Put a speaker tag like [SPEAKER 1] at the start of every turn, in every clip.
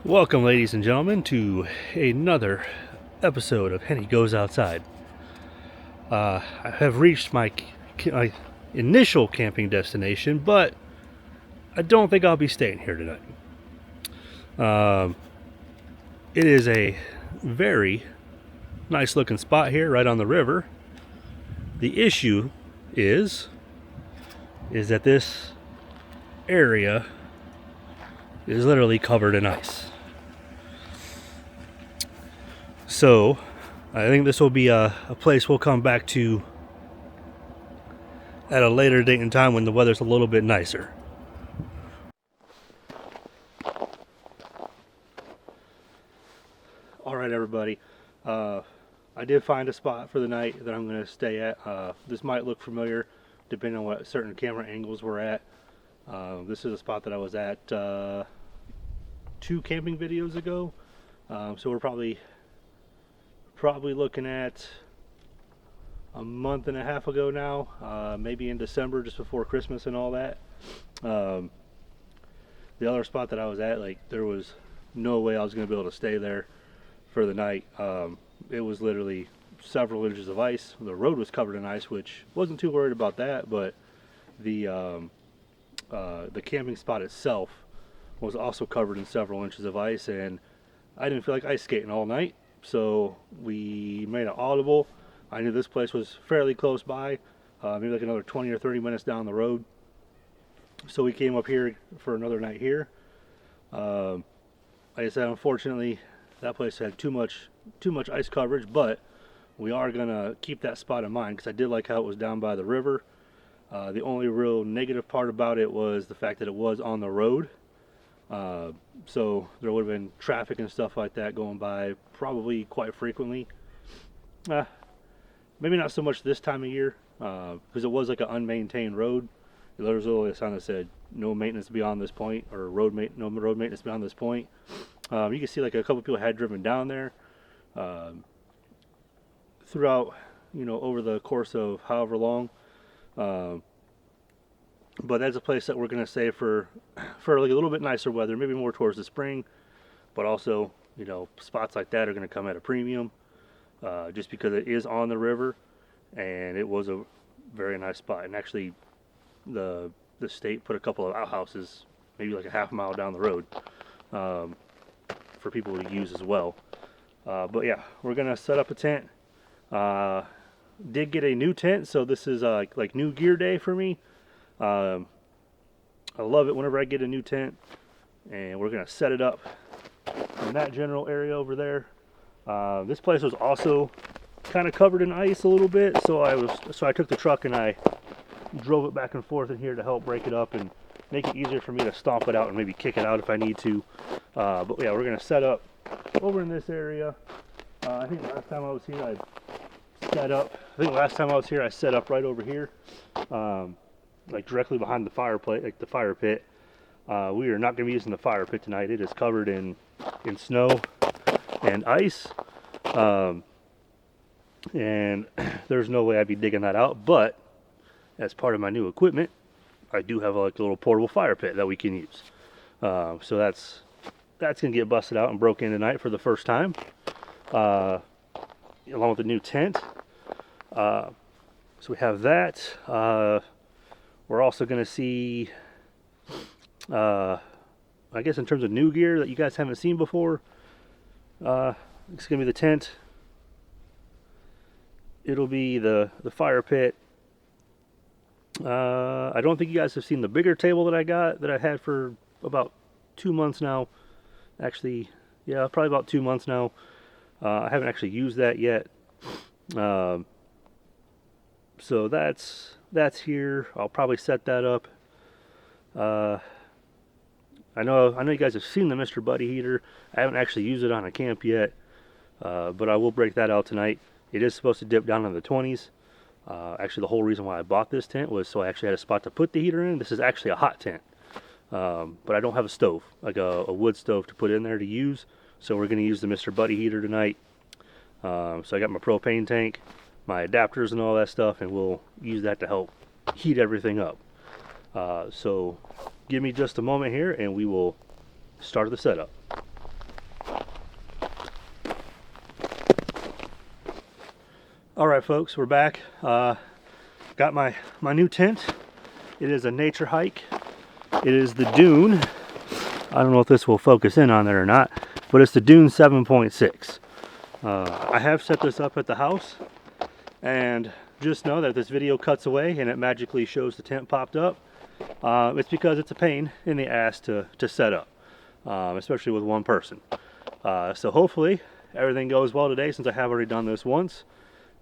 [SPEAKER 1] Welcome, ladies and gentlemen, to another episode of Henny Goes Outside. I have reached my initial camping destination, but I don't think I'll be staying here tonight. It is a very nice looking spot here, right on the river. The issue is that this area is literally covered in ice. So, I think this will be a place we'll come back to at a later date and time when the weather's a little bit nicer. Alright, everybody. I did find a spot for the night that I'm going to stay at. This might look familiar depending on what certain camera angles we're at. This is a spot that I was at 2 camping videos ago. So we're probably looking at a month and a half ago now, maybe in December, just before Christmas and all that. The other spot that I was at, like, there was no way I was going to be able to stay there for the night. It was literally several inches of ice. The road was covered in ice, which wasn't too worried about that, but the camping spot itself was also covered in several inches of ice, and I didn't feel like ice skating all night. So we made an audible. I knew this place was fairly close by, maybe like another 20 or 30 minutes down the road. So we came up here for another night here. Like I said, unfortunately, that place had too much ice coverage, but we are gonna keep that spot in mind because I did like how it was down by the river. The only real negative part about it was the fact that it was on the road. So there would have been traffic and stuff like that going by probably quite frequently. Maybe not so much this time of year, because it was like an unmaintained road. There was literally a sign that said no maintenance beyond this point, or no road maintenance beyond this point. You can see like a couple people had driven down there throughout, over the course of however long. But that's a place that we're going to stay for like a little bit nicer weather, maybe more towards the spring. But also, spots like that are going to come at a premium, just because it is on the river, and it was a very nice spot. And actually, the state put a couple of outhouses, maybe like a half mile down the road, for people to use as well. But yeah, we're going to set up a tent. Did get a new tent, so this is like new gear day for me. I love it whenever I get a new tent, and we're gonna set it up in that general area over there. This place was also kind of covered in ice a little bit, so I took the truck and I drove it back and forth in here to help break it up and make it easier for me to stomp it out and maybe kick it out if I need to. But yeah, we're gonna set up over in this area. I think last time I was here I set up right over here, like directly behind the fireplace, like the fire pit. We are not going to be using the fire pit tonight. It is covered in snow and ice, and there's no way I'd be digging that out. But as part of my new equipment, I do have like a little portable fire pit that we can use. So that's going to get busted out and broken tonight for the first time, along with the new tent. So we have that. We're also going to see, I guess in terms of new gear that you guys haven't seen before, it's going to be the tent. It'll be the fire pit. I don't think you guys have seen the bigger table that I had for about 2 months now. Actually, yeah, probably about 2 months now. I haven't actually used that yet. So that's here. I'll probably set that up. I know you guys have seen the Mr. Buddy heater. I haven't actually used it on a camp yet, but I will break that out tonight. It is supposed to dip down in the 20s. Actually, the whole reason why I bought this tent was so I actually had a spot to put the heater in. This is actually a hot tent, but I don't have a stove, like a wood stove to put in there to use. So we're going to use the Mr. Buddy heater tonight. So I got my propane tank, my adapters and all that stuff, and we'll use that to help heat everything up. So give me just a moment here and we will start the setup. All right, folks, we're back. Got my new tent. It is a Naturehike. It is the Dune. I don't know if this will focus in on it or not, but it's the Dune 7.6. I have set this up at the house, and just know that if this video cuts away and it magically shows the tent popped up, it's because it's a pain in the ass to set up, especially with one person. So hopefully everything goes well today, since I have already done this once,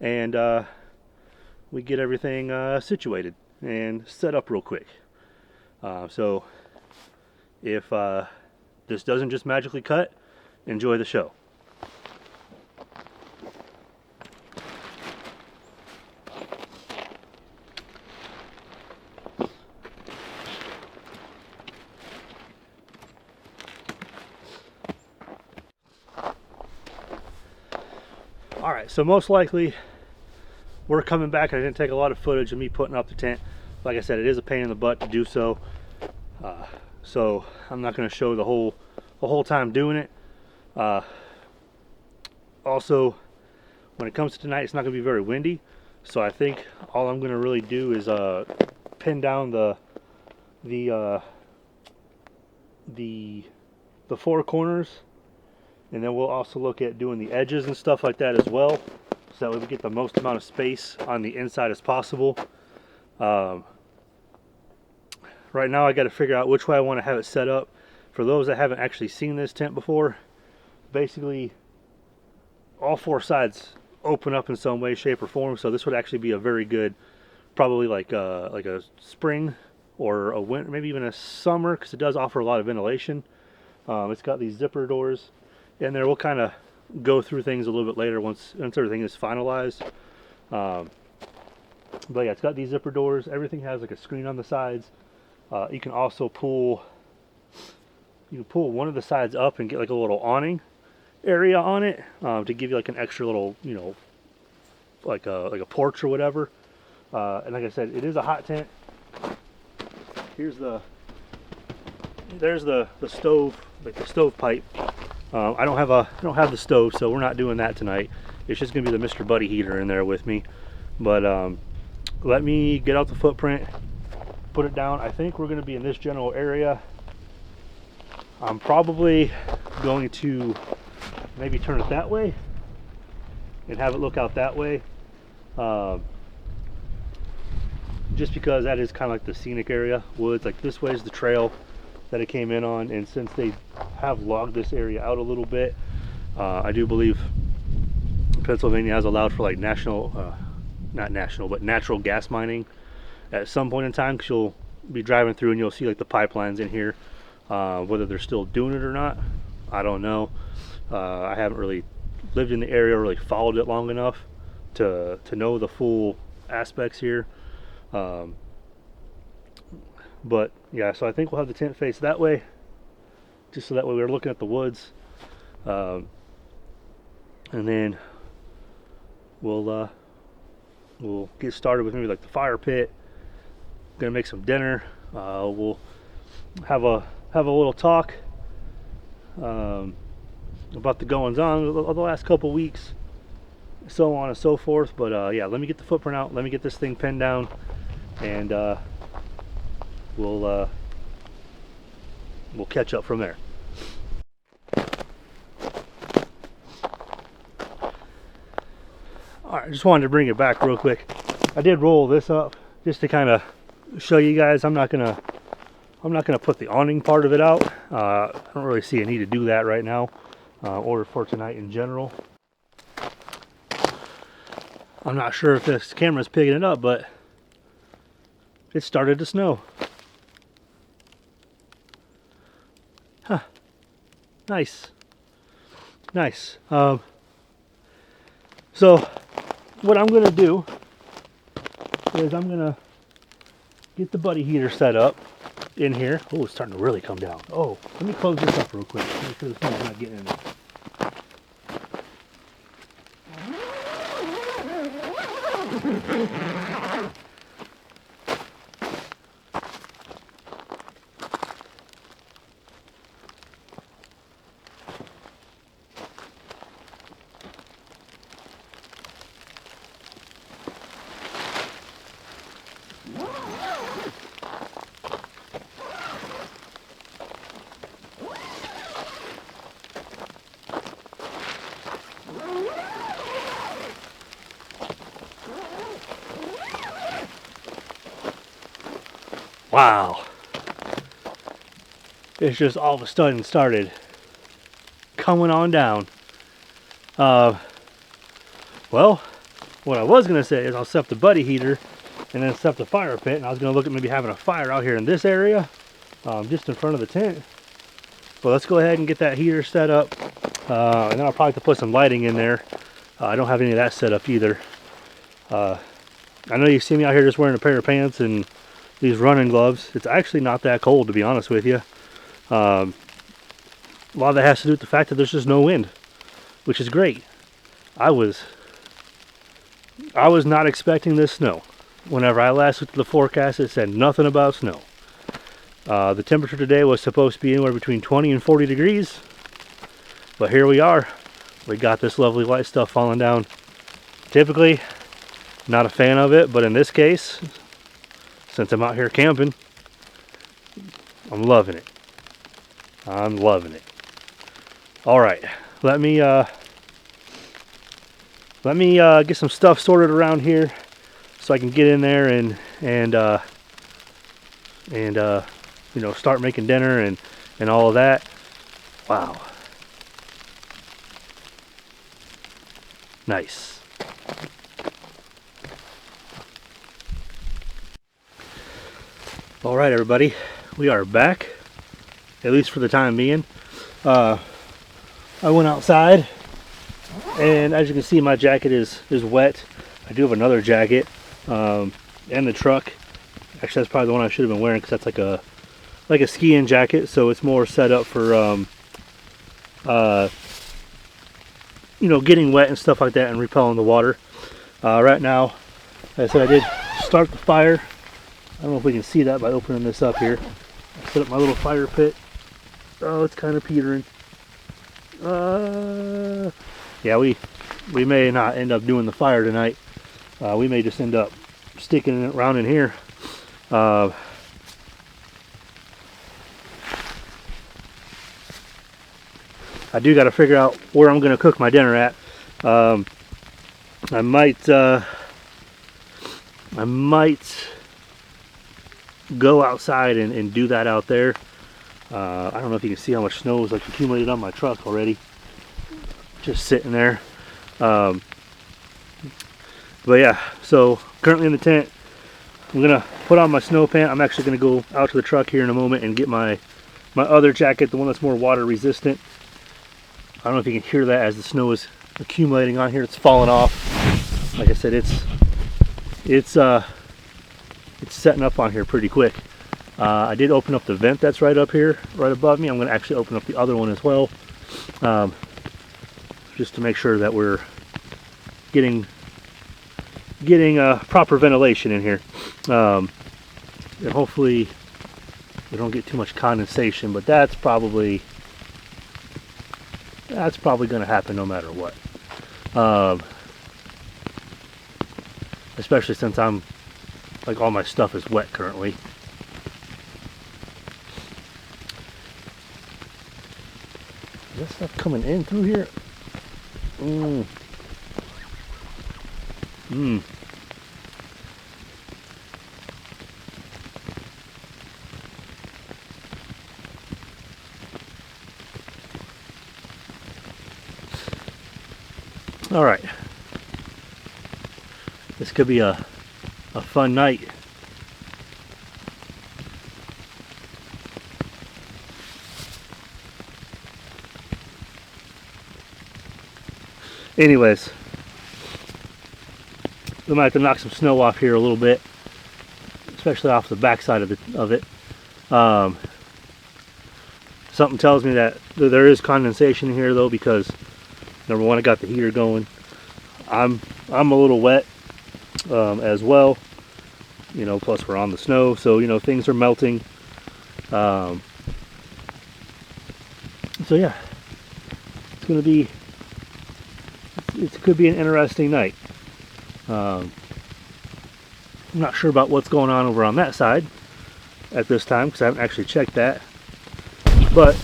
[SPEAKER 1] and we get everything situated and set up real quick. So if this doesn't just magically cut, enjoy the show. All right, so most likely we're coming back. I didn't take a lot of footage of me putting up the tent. Like I said, it is a pain in the butt to do so. So I'm not going to show the whole time doing it. Also, when it comes to tonight, it's not going to be very windy. So I think all I'm going to really do is pin down the four corners, and then we'll also look at doing the edges and stuff like that as well, so that way we get the most amount of space on the inside as possible. Right now I got to figure out which way I want to have it set up. For those that haven't actually seen this tent before, basically all four sides open up in some way, shape, or form. So this would actually be a very good, probably like a spring or a winter, maybe even a summer, because it does offer a lot of ventilation. It's got these zipper doors in there. We'll kind of go through things a little bit later once everything is finalized. But yeah, it's got these zipper doors. Everything has like a screen on the sides. You can also pull one of the sides up and get like a little awning area on it, to give you like an extra little, you know, like a porch or whatever. And like I said, it is a hot tent. There's the stove, like the stove pipe. I don't have the stove, so we're not doing that tonight. It's just gonna be the Mr. Buddy heater in there with me. But let me get out the footprint, put it down. I think we're gonna be in this general area. I'm probably going to maybe turn it that way and have it look out that way, just because that is kind of like the scenic area, woods. Like this way is the trail that it came in on, and since they have logged this area out a little bit, I do believe Pennsylvania has allowed for like natural gas mining at some point in time, because you'll be driving through and you'll see like the pipelines in here. Whether they're still doing it or not, I don't know. I haven't really lived in the area, really followed it long enough to know the full aspects here. But yeah, so I think we'll have the tent face that way, just so that way we're looking at the woods. And then we'll get started with maybe like the fire pit. Gonna make some dinner. We'll have a little talk about the goings on of the last couple weeks, so on and so forth. But yeah, let me get the footprint out, let me get this thing pinned down, and we'll catch up from there. Alright, just wanted to bring it back real quick. I did roll this up just to kind of show you guys. I'm not gonna put the awning part of it out. I don't really see a need to do that right now, or for tonight in general. I'm not sure if this camera's picking it up, but it started to snow. Huh. Nice. Nice. So what I'm gonna do is I'm gonna get the buddy heater set up in here. Oh, it's starting to really come down. Oh, let me close this up real quick, make sure the sun's not getting in there. Wow. It's just all of a sudden started coming on down. Well, what I was gonna say is I'll set up the buddy heater and then set up the fire pit, and I was gonna look at maybe having a fire out here in this area, just in front of the tent. But let's go ahead and get that heater set up, and then I'll probably have to put some lighting in there. I don't have any of that set up either. I know you see me out here just wearing a pair of pants and these running gloves. It's actually not that cold, to be honest with you. A lot of that has to do with the fact that there's just no wind, which is great. I was not expecting this snow. Whenever I last looked at the forecast, it said nothing about snow. The temperature today was supposed to be anywhere between 20 and 40 degrees, but here we are. We got this lovely white stuff falling down. Typically, not a fan of it, but in this case, since I'm out here camping, I'm loving it. I'm loving it. All right, let me get some stuff sorted around here so I can get in there and you know, start making dinner and all of that. Wow. Nice. All right, everybody, we are back, at least for the time being. I went outside, and as you can see, my jacket is wet. I do have another jacket in the truck. Actually, that's probably the one I should have been wearing, because that's like a skiing jacket, so it's more set up for you know, getting wet and stuff like that and repelling the water. Right now, like I said, I did start the fire. I don't know if we can see that by opening this up here. I set up my little fire pit. Oh, it's kind of petering. Yeah, we may not end up doing the fire tonight. We may just end up sticking it around in here. I do got to figure out where I'm going to cook my dinner at. I might go outside and do that out there. I don't know if you can see how much snow is like accumulated on my truck already, just sitting there. But yeah, so currently in the tent, I'm gonna put on my snow pant. I'm actually gonna go out to the truck here in a moment and get my other jacket, the one that's more water resistant. I don't know if you can hear that as the snow is accumulating on here. It's falling off. Like I said, it's setting up on here pretty quick. I did open up the vent that's right up here, right above me. I'm going to actually open up the other one as well, just to make sure that we're getting proper ventilation in here, and hopefully we don't get too much condensation. But that's probably going to happen no matter what, especially since I'm like all my stuff is wet currently. Is that stuff coming in through here? All right, this could be a fun night. Anyways, we might have to knock some snow off here a little bit, especially off the back side of it. Something tells me that there is condensation in here though, because number one, I got the heater going. I'm a little wet as well, you know, plus we're on the snow, so you know, things are melting. So yeah, it could be an interesting night. I'm not sure about what's going on over on that side at this time, because I haven't actually checked that, but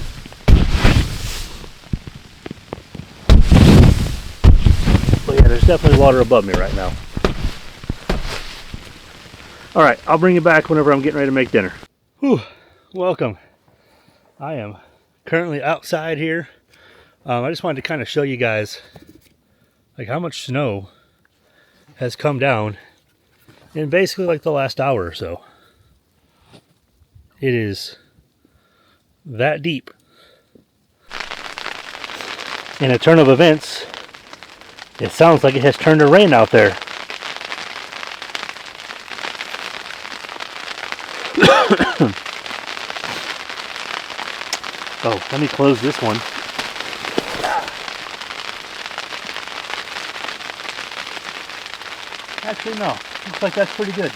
[SPEAKER 1] yeah, there's definitely water above me right now. All right, I'll bring you back whenever I'm getting ready to make dinner. Whew, welcome. I am currently outside here. I just wanted to kind of show you guys like how much snow has come down in basically like the last hour or so. It is that deep. In a turn of events, it sounds like it has turned to rain out there. Oh, let me close this one. Actually, no. Looks like that's pretty good.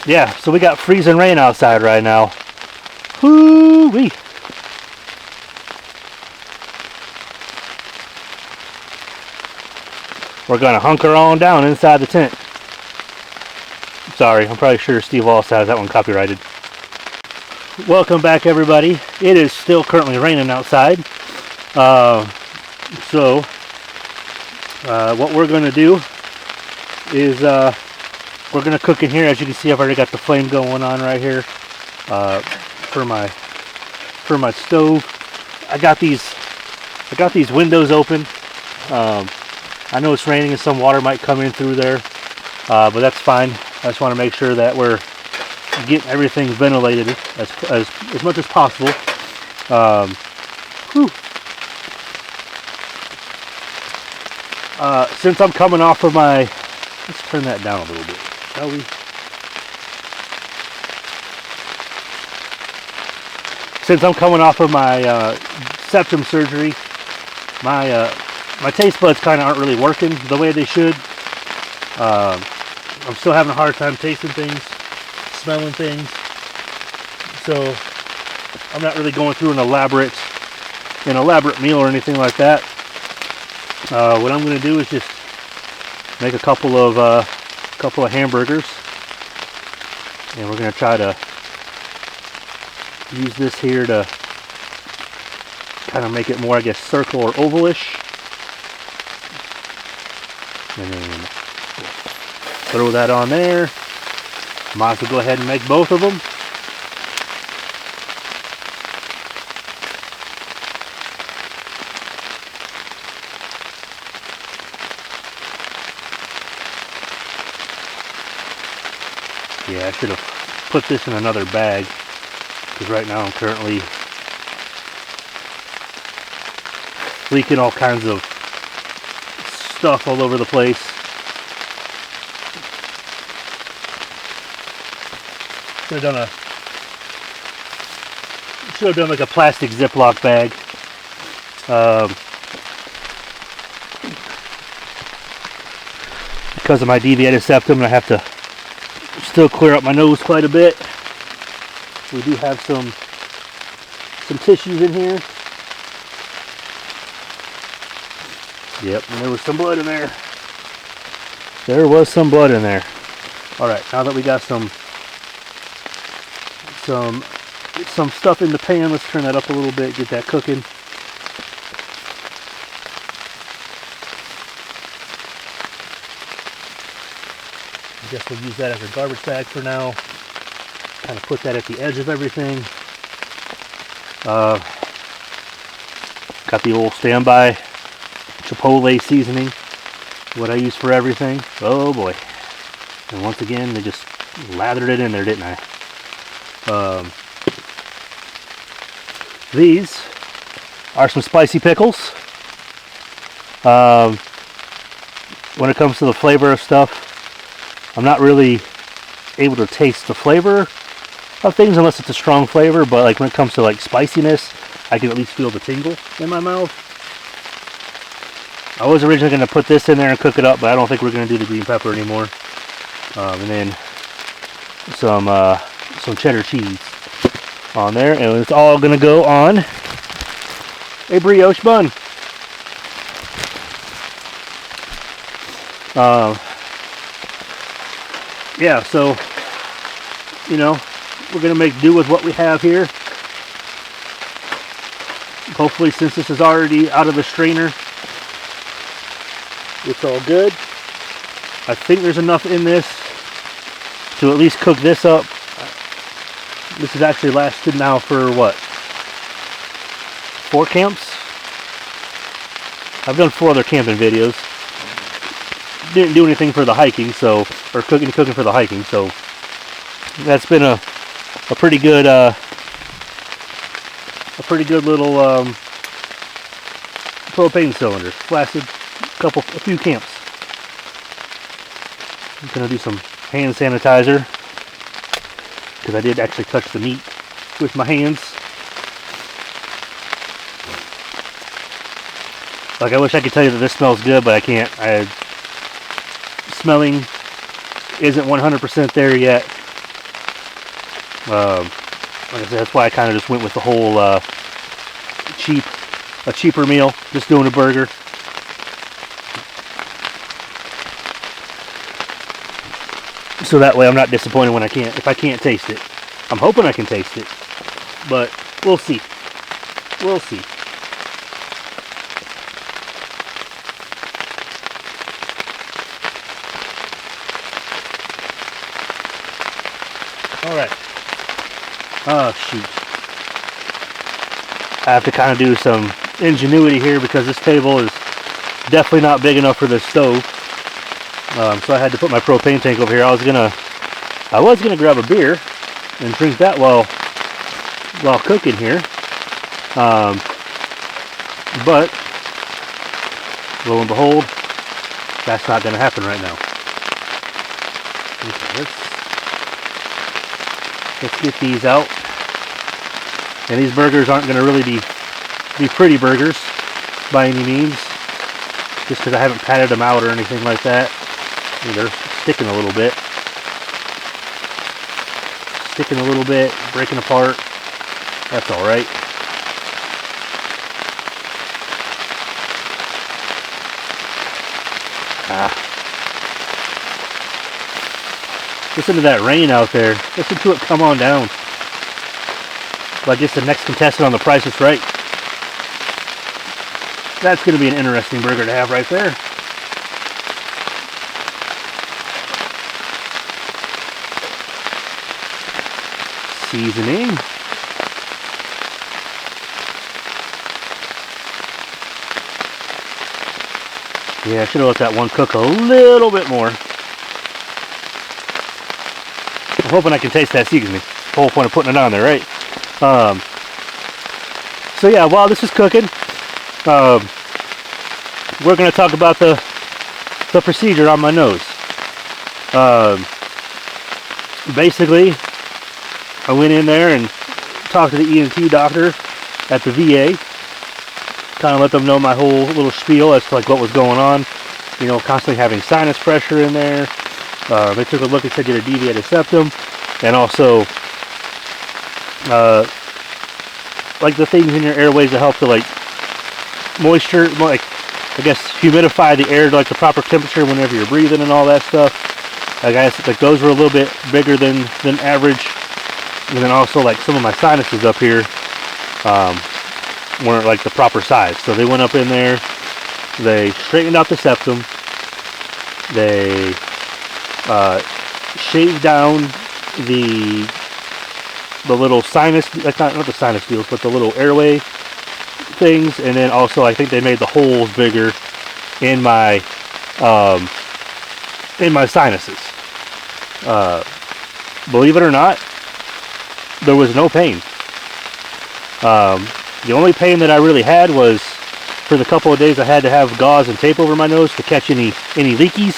[SPEAKER 1] Yeah, so we got freezing rain outside right now. Whoo-wee. We're gonna hunker on down inside the tent. Sorry, I'm probably sure Steve Wallace has that one copyrighted. Welcome back, everybody. It is still currently raining outside. What we're gonna do is we're gonna cook in here. As you can see, I've already got the flame going on right here for my stove. I got these windows open. I know it's raining and some water might come in through there, but that's fine. I just want to make sure that we're getting everything ventilated as much as possible. Since I'm coming off of my, let's turn that down a little bit, shall we? Since I'm coming off of my septum surgery, my taste buds kind of aren't really working the way they should. I'm still having a hard time tasting things, smelling things. So I'm not really going through an elaborate meal or anything like that. What I'm going to do is just make a couple of hamburgers, and we're going to try to use this here to kind of make it more, I guess, circle or ovalish. And then throw that on there. Might as well go ahead and make both of them. Yeah, I should have put this in another bag, because right now I'm currently leaking all kinds of stuff all over the place. Should have done like a plastic Ziploc bag. Because of my deviated septum, I have to still clear up my nose quite a bit. We do have some tissues in here. Yep, and there was some blood in there. There was some blood in there. Alright, now that we got some stuff in the pan, let's turn that up a little bit, get that cooking. I guess we'll use that as a garbage bag for now. Kind of put that at the edge of everything. Got the old standby Chipotle seasoning, what I use for everything. Oh boy. And once again, they just lathered it in there, didn't I? These are some spicy pickles. When it comes to the flavor of stuff, I'm not really able to taste the flavor of things unless it's a strong flavor, but like when it comes to like spiciness, I can at least feel the tingle in my mouth. I was originally going to put this in there and cook it up, but I don't think we're going to do the green pepper anymore. And then some cheddar cheese on there, and it's all going to go on a brioche bun. Yeah, so, you know, we're going to make do with what we have here. Hopefully, since this is already out of the strainer, it's all good. I think there's enough in this to at least cook this up. This has actually lasted now for what? 4 camps? I've done 4 other camping videos. Didn't do anything for the hiking, so, or cooking for the hiking, so that's been a pretty good little propane cylinder. Lasted a few camps. I'm gonna do some hand sanitizer because I did actually touch the meat with my hands. Like, I wish I could tell you that this smells good, but I can't. Smelling isn't 100% there yet. Like I said, that's why I kind of just went with the whole cheaper meal, just doing a burger. So that way I'm not disappointed if I can't taste it. I'm hoping I can taste it, but we'll see. We'll see. Alright. Oh, shoot. I have to kind of do some ingenuity here because this table is definitely not big enough for this stove. So I had to put my propane tank over here. I was gonna grab a beer and drink that while cooking here. But lo and behold, that's not gonna happen right now. Okay, let's get these out. And these burgers aren't gonna really be pretty burgers by any means, just because I haven't patted them out or anything like that. They're sticking a little bit. Breaking apart. That's alright. Listen to that rain out there. Listen to it come on down. But I guess the next contestant on The Price is Right. That's going to be an interesting burger to have right there. Seasoning. Yeah, I should have let that one cook a little bit more. I'm hoping I can taste that seasoning. The whole point of putting it on there, right? So yeah, while this is cooking, we're going to talk about the procedure on my nose. Basically, I went in there and talked to the ENT doctor at the VA. Kind of let them know my whole little spiel as to like what was going on. You know, constantly having sinus pressure in there. They took a look and said you had a deviated septum, and also like the things in your airways that help to like moisture, like I guess humidify the air to like the proper temperature whenever you're breathing and all that stuff. I guess like those were a little bit bigger than average. And then also like some of my sinuses up here weren't like the proper size. So they went up in there, they straightened out the septum, they shaved down the little sinus, like not the sinus deals, but the little airway things, and then also I think they made the holes bigger in my sinuses. Believe it or not, there was no pain. The only pain that I really had was for the couple of days I had to have gauze and tape over my nose to catch any leakage.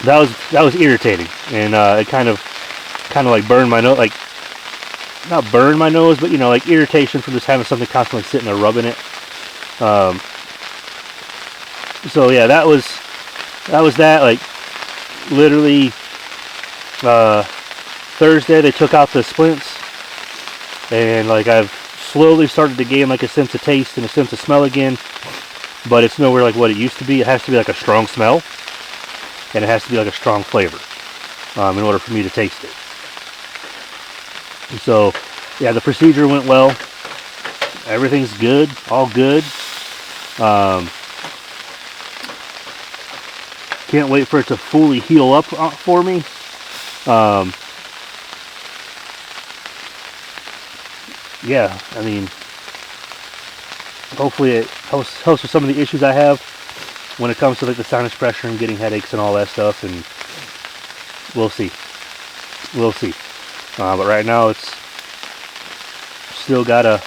[SPEAKER 1] That was irritating, and it kind of like burned my nose, like not burned my nose, but you know, like irritation from just having something constantly sitting there rubbing it. So yeah, that was that. Like literally Thursday they took out the splints, and like I've slowly started to gain like a sense of taste and a sense of smell again, but it's nowhere like what it used to be. It has to be like a strong smell, and it has to be like a strong flavor. in order for me to taste it. And so, yeah, the procedure went well. Everything's good, all good. Can't wait for it to fully heal up for me. Yeah, I mean, hopefully it helps with some of the issues I have when it comes to like the sinus pressure and getting headaches and all that stuff, and we'll see. But right now it's still gotta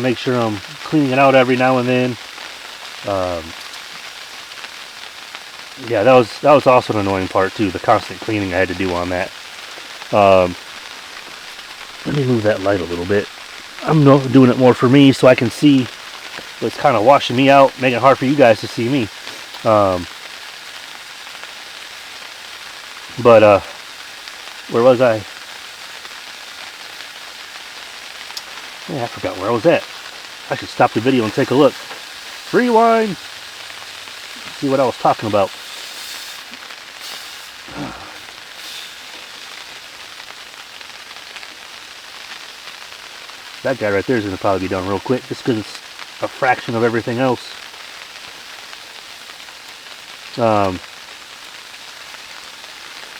[SPEAKER 1] make sure I'm cleaning it out every now and then. Yeah, that was also an annoying part too, the constant cleaning I had to do on that. Let me move that light a little bit. I'm doing it more for me so I can see what's kind of washing me out, making it hard for you guys to see me. But where was I? Yeah, I forgot where I was at. I should stop the video and take a look. Rewind! See what I was talking about. That guy right there is going to probably be done real quick, just because it's a fraction of everything else. Well,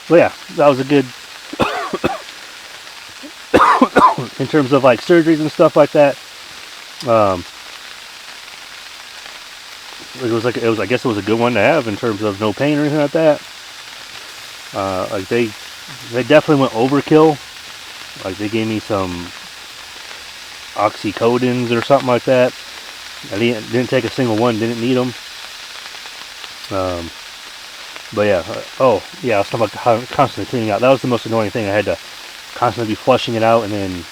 [SPEAKER 1] yeah, that was a good in terms of like surgeries and stuff like that. I guess it was a good one to have in terms of no pain or anything like that. Like they definitely went overkill. Like they gave me some oxycodons or something like that. I didn't take a single one, didn't need them. But yeah, oh yeah, I was talking about constantly cleaning out. That was the most annoying thing. I had to constantly be flushing it out and then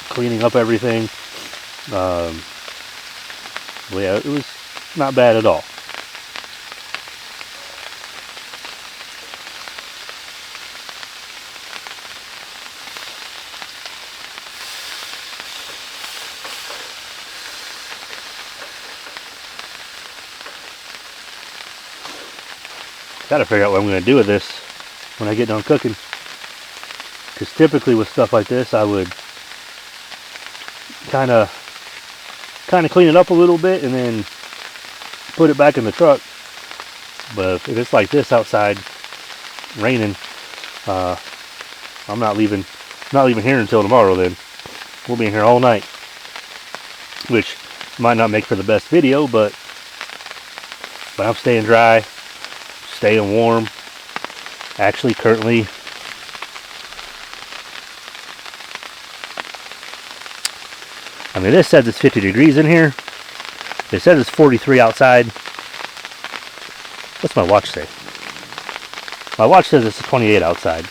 [SPEAKER 1] cleaning up everything. Well, yeah, it was not bad at all. Gotta figure out what I'm gonna do with this when I get done cooking. Because typically with stuff like this, I would kind of clean it up a little bit and then put it back in the truck. But if it's like this outside, raining, I'm not leaving here until tomorrow. Then we'll be in here all night, which might not make for the best video, but I'm staying dry, staying warm. Actually, currently, I mean, this says it's 50 degrees in here. It says it's 43 outside. What's my watch say? My watch says it's 28 outside.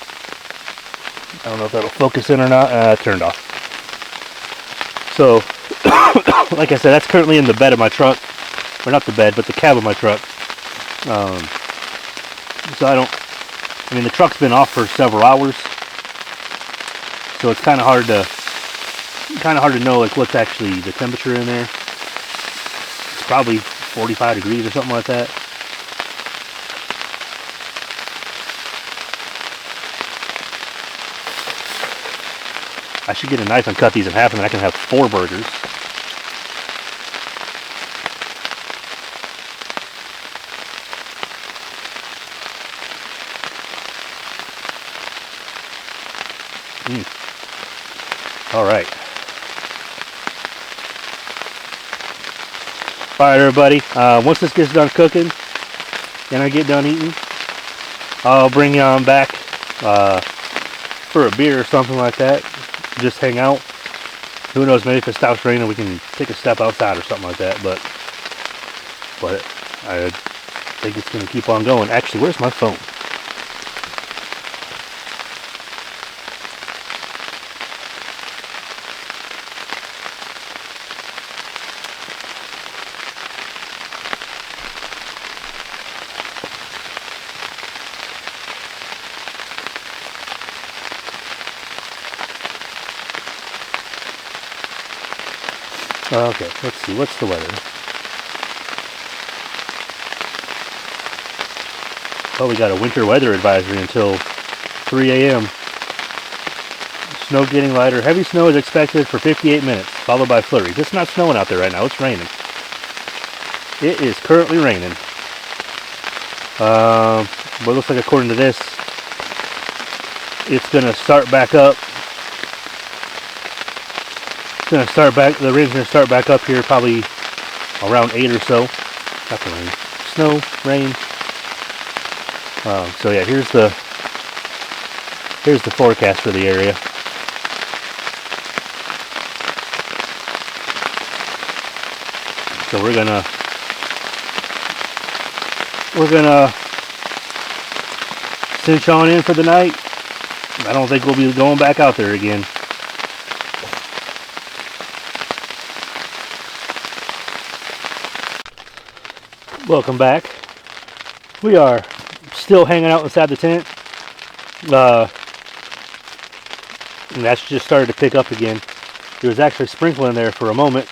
[SPEAKER 1] I don't know if that'll focus in or not. Turned off. So, like I said, that's currently in the bed of my truck. Or not the bed, but the cab of my truck. So I mean, the truck's been off for several hours. So it's kind of hard to know like what's actually the temperature in there. It's probably 45 degrees or something like that. I should get a knife and cut these in half, and then I can have 4 burgers. All right. All right, everybody. Once this gets done cooking and I get done eating, I'll bring you on back for a beer or something like that. Just hang out. Who knows? Maybe if it stops raining, we can take a step outside or something like that. But I think it's going to keep on going. Actually, where's my phone? Okay, let's see. What's the weather? Oh, we got a winter weather advisory until 3 a.m. Snow getting lighter. Heavy snow is expected for 58 minutes, followed by flurries. It's not snowing out there right now. It's raining. It is currently raining. But it looks like according to this, it's going to start back up. It's going to start back. The rain's going to start back up here probably around 8 or so. Not the rain. Snow, rain. So yeah, here's the forecast for the area. So we're gonna cinch on in for the night. I don't think we'll be going back out there again. Welcome back. We are still hanging out inside the tent. And that's just started to pick up again. It was actually sprinkling there for a moment.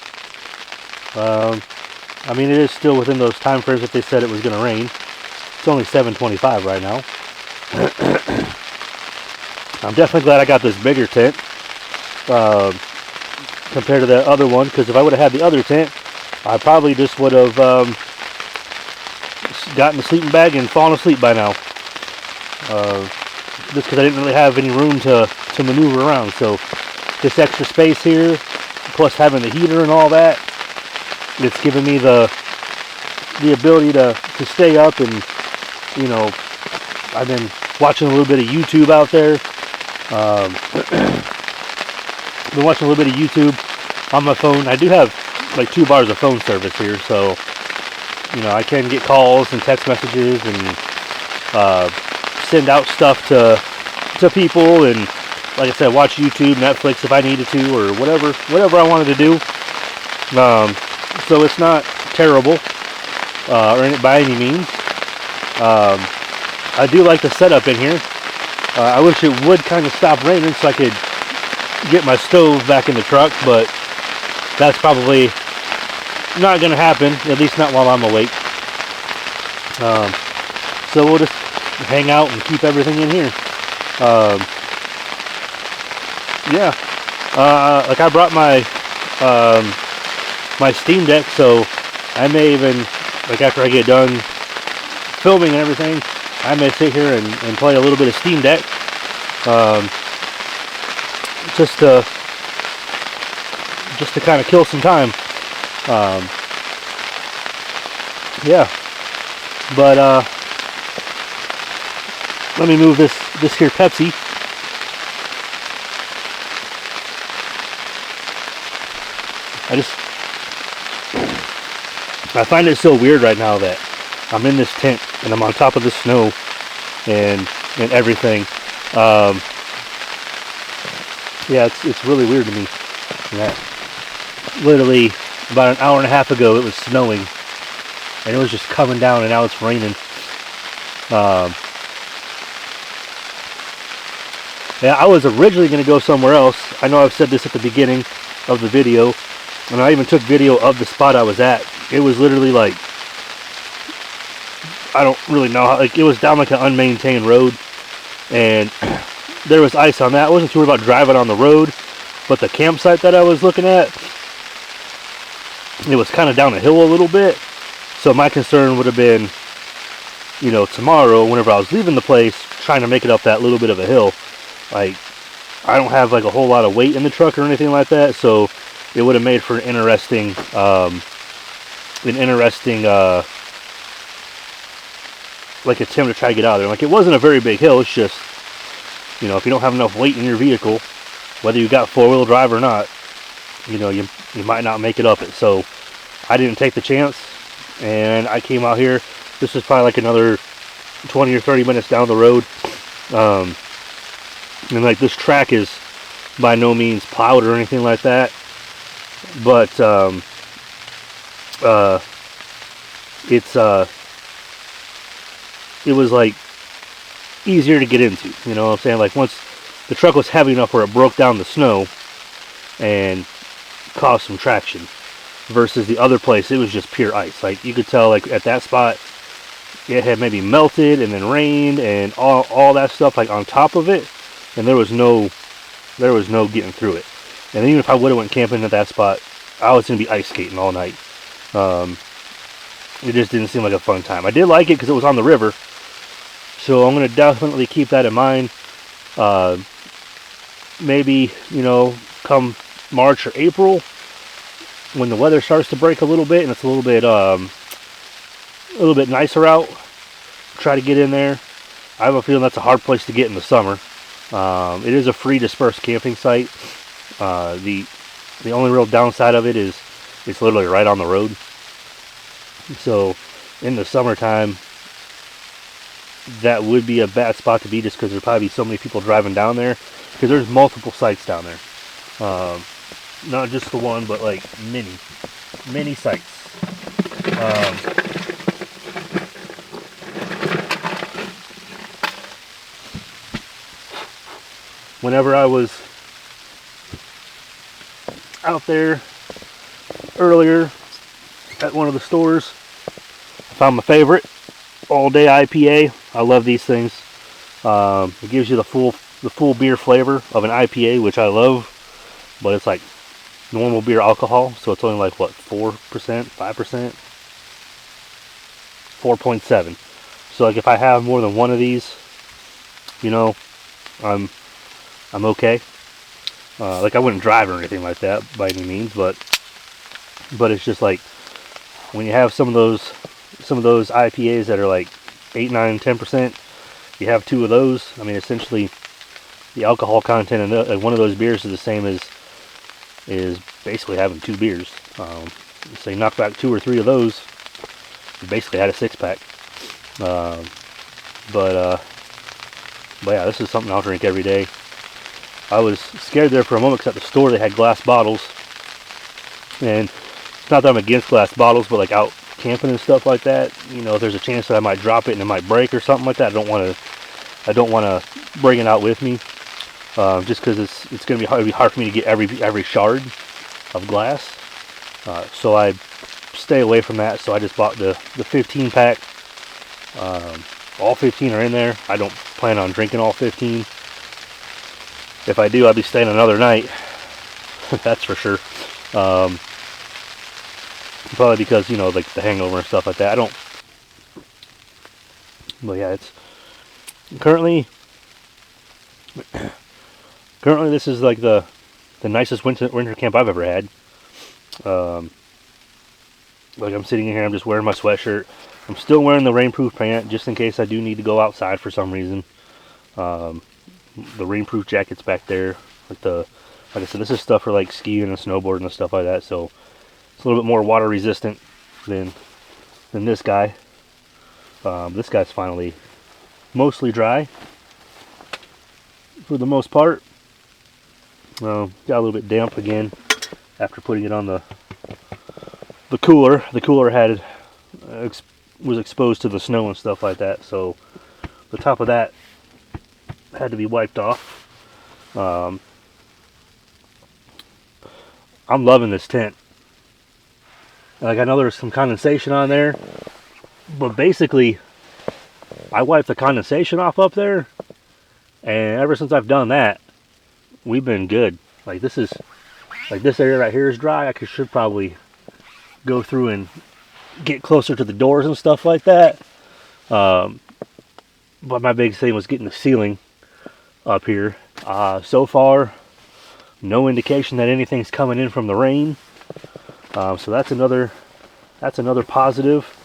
[SPEAKER 1] I mean, it is still within those time frames that they said it was going to rain. It's only 7:25 right now. I'm definitely glad I got this bigger tent compared to the other one, because if I would have had the other tent, I probably just would have gotten a sleeping bag and fallen asleep by now. Just because I didn't really have any room to maneuver around. So this extra space here, plus having the heater and all that, it's given me the ability to stay up. And you know, I've been watching a little bit of YouTube out there. Been watching a little bit of YouTube on my phone. I do have like 2 bars of phone service here, so you know, I can get calls and text messages and send out stuff to people, and like I said, watch YouTube, Netflix if I needed to, or whatever I wanted to do. So it's not terrible by any means. I do like the setup in here. I wish it would kind of stop raining so I could get my stove back in the truck, but that's probably not going to happen, at least not while I'm awake. So we'll just hang out and keep everything in here. Yeah, like I brought my my Steam Deck, so I may even, like after I get done filming and everything, I may sit here and play a little bit of Steam Deck, just to kind of kill some time. Yeah, but let me move this here Pepsi. I find it so weird right now that I'm in this tent and I'm on top of the snow and everything. Yeah, it's really weird to me that literally about an hour and a half ago it was snowing and it was just coming down, and now it's raining. Yeah, I was originally going to go somewhere else. I know I've said this at the beginning of the video, and I even took video of the spot I was at. It was literally like, I don't really know how, like it was down like an unmaintained road, and there was ice on that. I wasn't too worried about driving on the road, but the campsite that I was looking at, it was kind of down a hill a little bit. So my concern would have been, you know, tomorrow whenever I was leaving the place, trying to make it up that little bit of a hill. Like, I don't have like a whole lot of weight in the truck or anything like that, so it would have made for an interesting like attempt to try to get out of there. Like, it wasn't a very big hill. It's just, you know, if you don't have enough weight in your vehicle, whether you got 4-wheel drive or not, you know, you might not make it up it. So I didn't take the chance, and I came out here. This is probably like another 20 or 30 minutes down the road. And like, this track is by no means plowed or anything like that, but it was like easier to get into, you know what I'm saying? Like, once the truck was heavy enough where it broke down the snow and caused some traction, versus the other place it was just pure ice. Like, you could tell, like at that spot, it had maybe melted and then rained and all that stuff like on top of it, and there was no getting through it. And even if I would have went camping at that spot, I was gonna be ice skating all night. It just didn't seem like a fun time. I did like it because it was on the river, so I'm gonna definitely keep that in mind. Maybe, you know, come March or April, when the weather starts to break a little bit and it's a little bit nicer out, try to get in there. I have a feeling that's a hard place to get in the summer. It is a free dispersed camping site. The only real downside of it is it's literally right on the road. So in the summertime, that would be a bad spot to be, just because there'd probably be so many people driving down there, because there's multiple sites down there. Not just the one, but like many sites. Whenever I was out there earlier at one of the stores, I found my favorite, all day IPA. I love these things. It gives you the full beer flavor of an IPA, which I love, but it's like normal beer alcohol, so it's only like what, 4%, 5%, 4.7. So like if I have more than one of these, you know, I'm okay. Like I wouldn't drive or anything like that by any means, but it's just like when you have some of those IPAs that are like 8, 9, 10%, you have two of those. I mean, essentially the alcohol content in one of those beers is the same as basically having two beers. So you knock back 2 or 3 of those, you basically had a 6-pack. But yeah, this is something I'll drink every day. I was scared there for a moment because at the store they had glass bottles, and it's not that I'm against glass bottles, but like out camping and stuff like that, you know, there's a chance that I might drop it and it might break or something like that. I don't want to bring it out with me, just because it's going to be hard for me to get every shard of glass. So I stay away from that. So I just bought the 15 pack. All 15 are in there. I don't plan on drinking all 15. If I do, I'll be staying another night. That's for sure. Probably because, you know, like the hangover and stuff like that. But yeah, it's currently this is like the nicest winter camp I've ever had. Like I'm sitting in here, I'm just wearing my sweatshirt. I'm still wearing the rainproof pant just in case I do need to go outside for some reason. The rainproof jacket's back there. Like I said, this is stuff for like skiing and snowboarding and stuff like that. So it's a little bit more water resistant than this guy. This guy's finally mostly dry for the most part. Got a little bit damp again after putting it on the cooler. The cooler was exposed to the snow and stuff like that, so the top of that had to be wiped off. I'm loving this tent. Like, I know there's some condensation on there, but basically I wiped the condensation off up there, and ever since I've done that, we've been good. Like, this area right here is dry. I should probably go through and get closer to the doors and stuff like that. But my big thing was getting the ceiling up here. So far, no indication that anything's coming in from the rain. So that's another positive.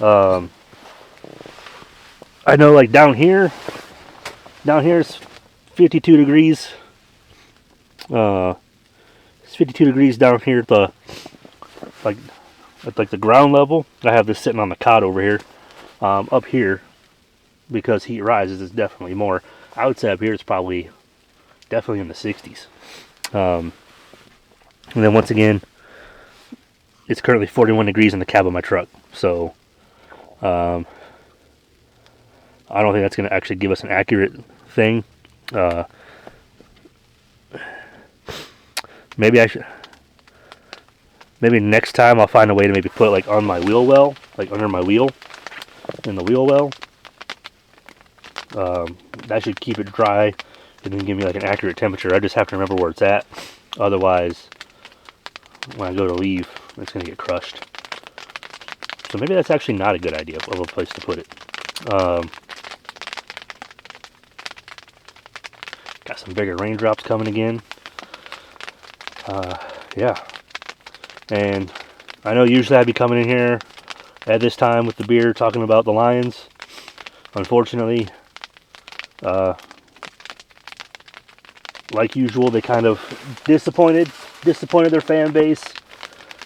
[SPEAKER 1] I know, like down here it's 52 degrees. It's 52 degrees down here at the the ground level. I have this sitting on the cot over here. Up here, because heat rises, it's definitely more. I would say up here it's probably definitely in the 60s. And then once again, it's currently 41 degrees in the cab of my truck. So I don't think that's going to actually give us an accurate thing. Maybe next time I'll find a way to maybe put it like on my wheel well, like under my wheel, in the wheel well. That should keep it dry and then give me like an accurate temperature. I just have to remember where it's at. Otherwise, when I go to leave, it's going to get crushed. So maybe that's actually not a good idea of a place to put it. Got some bigger raindrops coming again. Yeah. And I know usually I'd be coming in here at this time with the beer talking about the Lions. Unfortunately, like usual, they kind of disappointed their fan base.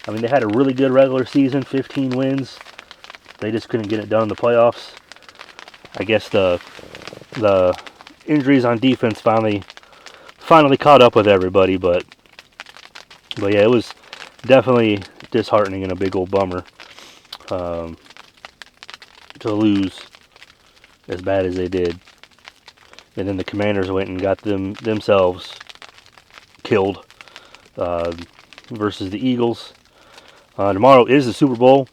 [SPEAKER 1] I mean, they had a really good regular season, 15 wins. They just couldn't get it done in the playoffs. I guess the injuries on defense finally caught up with everybody, but yeah, it was definitely disheartening and a big old bummer to lose as bad as they did. And then the Commanders went and got themselves killed versus the Eagles. Tomorrow is the Super Bowl,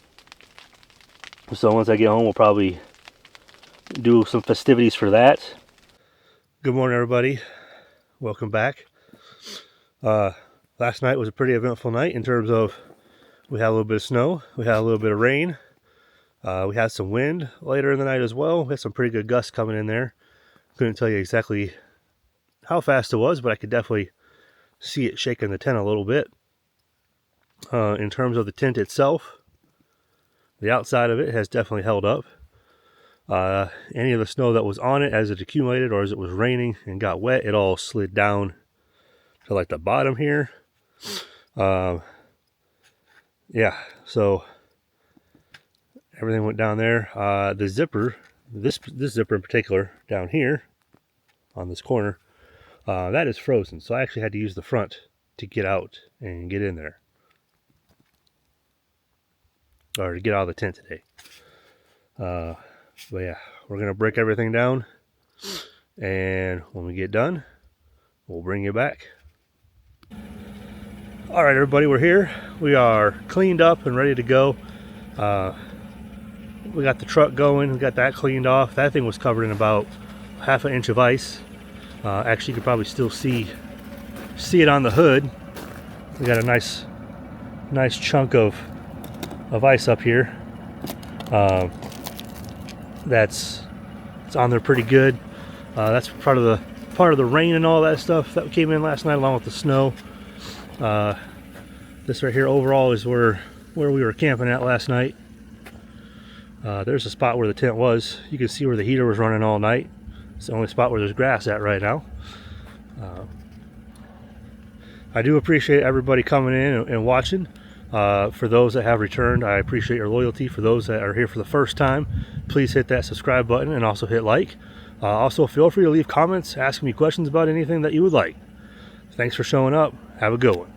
[SPEAKER 1] so once I get home, we'll probably do some festivities for that. Good morning, everybody. Welcome back. Last night was a pretty eventful night in terms of we had a little bit of snow, we had a little bit of rain, we had some wind later in the night as well. We had some pretty good gusts coming in there. Couldn't tell you exactly how fast it was, but I could definitely see it shaking the tent a little bit. In terms of the tent itself, the outside of it has definitely held up. Any of the snow that was on it as it accumulated or as it was raining and got wet, it all slid down to like the bottom here. Yeah, so everything went down there. The zipper, this zipper in particular down here on this corner, that is frozen. So I actually had to use the front to get out and get in there, or to get out of the tent today. But yeah, we're gonna break everything down, and when we get done, we'll bring you back. All right, everybody, we're here. We are cleaned up and ready to go. We got the truck going. We got that cleaned off. That thing was covered in about half an inch of ice. Actually, you could probably still see it on the hood. We got a nice chunk of ice up here. It's on there pretty good. That's part of the rain and all that stuff that came in last night, along with the snow. This right here overall is where we were camping at last night. There's a spot where the tent was. You can see where the heater was running all night. It's the only spot where there's grass at right now. I do appreciate everybody coming in and watching. For those that have returned, I appreciate your loyalty. For those that are here for the first time, please hit that subscribe button and also hit like. Also, feel free to leave comments, ask me questions about anything that you would like. Thanks for showing up. Have a good one.